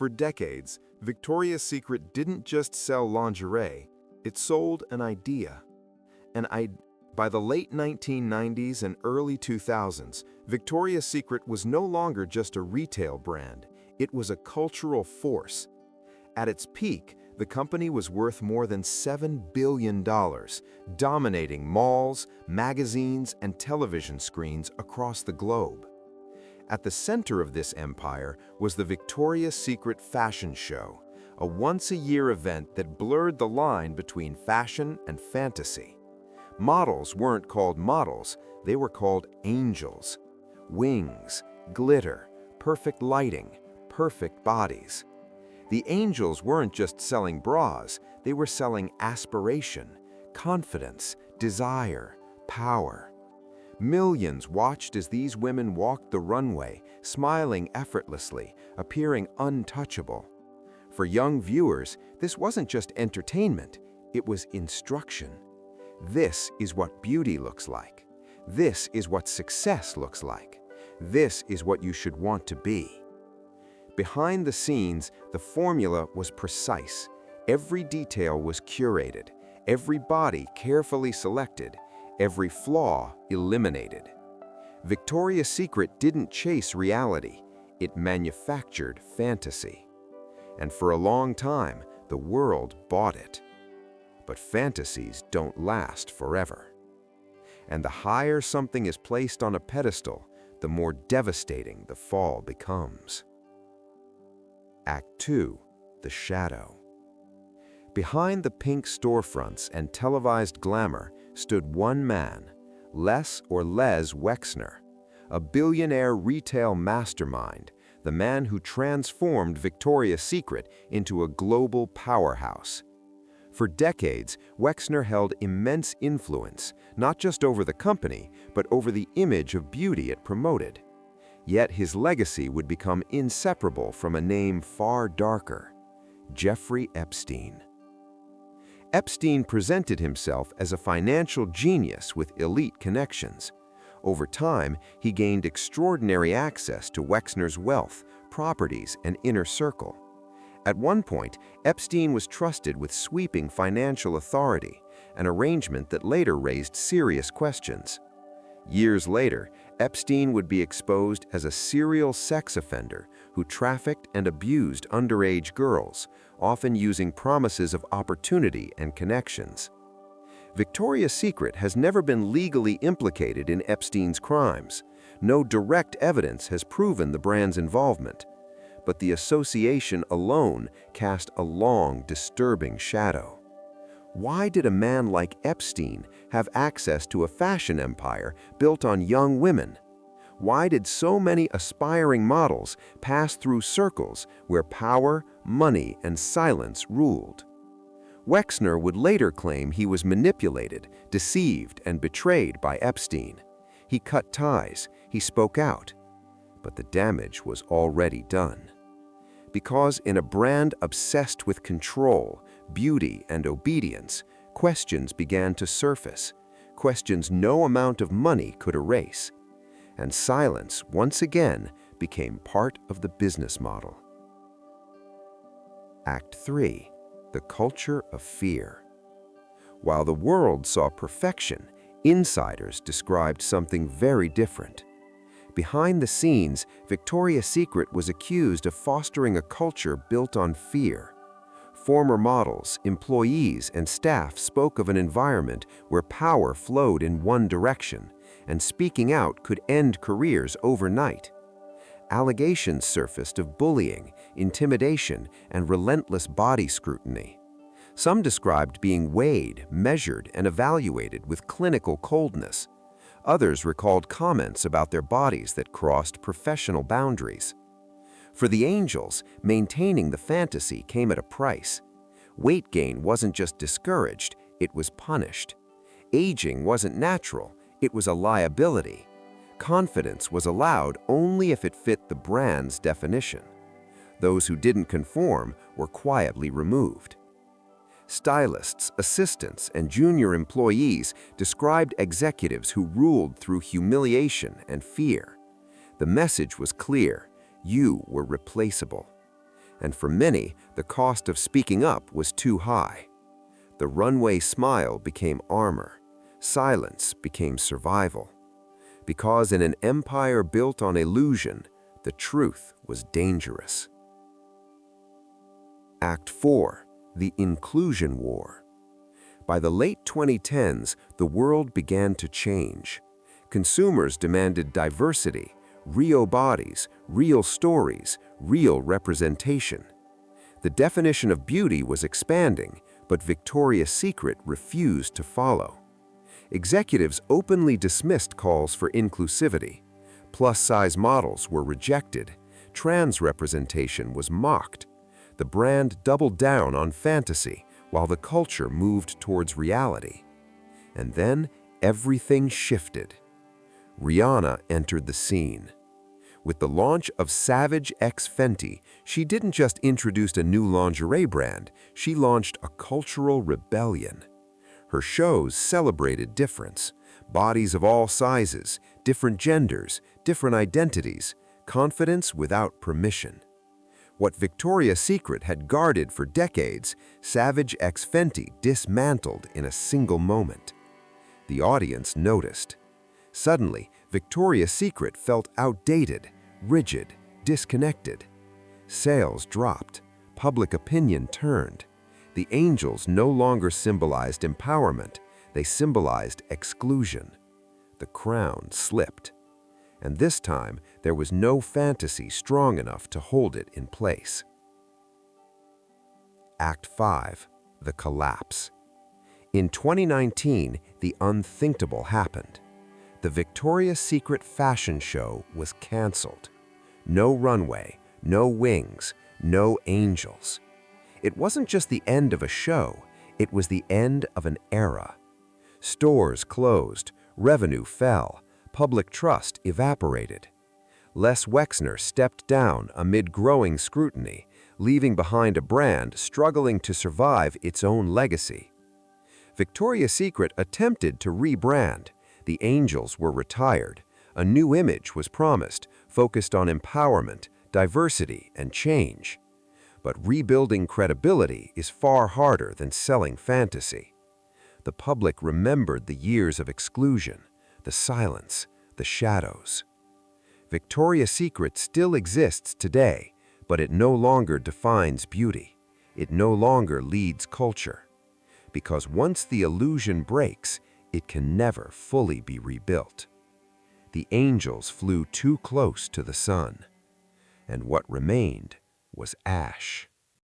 For decades, Victoria's Secret didn't just sell lingerie, it sold an idea. By the late 1990s and early 2000s, Victoria's Secret was no longer just a retail brand, it was a cultural force. At its peak, the company was worth more than $7 billion, dominating malls, magazines, and television screens across the globe. At the center of this empire was the Victoria's Secret Fashion Show, a once-a-year event that blurred the line between fashion and fantasy. Models weren't called models, they were called angels. Wings, glitter, perfect lighting, perfect bodies. The angels weren't just selling bras, they were selling aspiration, confidence, desire, power. Millions watched as these women walked the runway, smiling effortlessly, appearing untouchable. For young viewers, this wasn't just entertainment, it was instruction. This is what beauty looks like. This is what success looks like. This is what you should want to be. Behind the scenes, the formula was precise. Every detail was curated, every body carefully selected, every flaw eliminated. Victoria's Secret didn't chase reality, it manufactured fantasy. And for a long time, the world bought it. But fantasies don't last forever. And the higher something is placed on a pedestal, the more devastating the fall becomes. Act 2. The Shadow. Behind the pink storefronts and televised glamour stood one man, Les Wexner, a billionaire retail mastermind, the man who transformed Victoria's Secret into a global powerhouse. For decades, Wexner held immense influence, not just over the company, but over the image of beauty it promoted. Yet his legacy would become inseparable from a name far darker: Jeffrey Epstein. Epstein presented himself as a financial genius with elite connections. Over time, he gained extraordinary access to Wexner's wealth, properties, and inner circle. At one point, Epstein was trusted with sweeping financial authority, an arrangement that later raised serious questions. Years later, Epstein would be exposed as a serial sex offender who trafficked and abused underage girls, often using promises of opportunity and connections. Victoria's Secret has never been legally implicated in Epstein's crimes. No direct evidence has proven the brand's involvement. But the association alone cast a long, disturbing shadow. Why did a man like Epstein have access to a fashion empire built on young women? Why did so many aspiring models pass through circles where power, money, and silence ruled? Wexner would later claim he was manipulated, deceived, and betrayed by Epstein. He cut ties, he spoke out. But the damage was already done. Because in a brand obsessed with control, beauty, and obedience, questions began to surface, questions no amount of money could erase. And silence, once again, became part of the business model. Act 3. The Culture of Fear. While the world saw perfection, insiders described something very different. Behind the scenes, Victoria's Secret was accused of fostering a culture built on fear. Former models, employees, and staff spoke of an environment where power flowed in one direction, and speaking out could end careers overnight. Allegations surfaced of bullying, intimidation, and relentless body scrutiny. Some described being weighed, measured, and evaluated with clinical coldness. Others recalled comments about their bodies that crossed professional boundaries. For the angels, maintaining the fantasy came at a price. Weight gain wasn't just discouraged, it was punished. Aging wasn't natural, it was a liability. Confidence was allowed only if it fit the brand's definition. Those who didn't conform were quietly removed. Stylists, assistants, and junior employees described executives who ruled through humiliation and fear. The message was clear: you were replaceable. And for many, the cost of speaking up was too high. The runway smile became armor. Silence became survival. Because in an empire built on illusion, the truth was dangerous. Act 4. The Inclusion War. By the late 2010s, the world began to change. Consumers demanded diversity, real bodies, real stories, real representation. The definition of beauty was expanding, but Victoria's Secret refused to follow. Executives openly dismissed calls for inclusivity. Plus-size models were rejected. Trans representation was mocked. The brand doubled down on fantasy, while the culture moved towards reality. And then everything shifted. Rihanna entered the scene. With the launch of Savage x Fenty, she didn't just introduce a new lingerie brand, she launched a cultural rebellion. Her shows celebrated difference, bodies of all sizes, different genders, different identities, confidence without permission. What Victoria's Secret had guarded for decades, Savage x Fenty dismantled in a single moment. The audience noticed. Suddenly, Victoria's Secret felt outdated, rigid, disconnected. Sales dropped. Public opinion turned. The angels no longer symbolized empowerment. They symbolized exclusion. The crown slipped. And this time, there was no fantasy strong enough to hold it in place. Act 5. The Collapse. In 2019, the unthinkable happened. The Victoria's Secret fashion show was canceled. No runway, no wings, no angels. It wasn't just the end of a show, it was the end of an era. Stores closed, revenue fell, public trust evaporated. Les Wexner stepped down amid growing scrutiny, leaving behind a brand struggling to survive its own legacy. Victoria's Secret attempted to rebrand. The angels were retired. A new image was promised, focused on empowerment, diversity, and change. But rebuilding credibility is far harder than selling fantasy. The public remembered the years of exclusion, the silence, the shadows. Victoria's Secret still exists today, but it no longer defines beauty. It no longer leads culture. Because once the illusion breaks, it can never fully be rebuilt. The angels flew too close to the sun, and what remained was ash.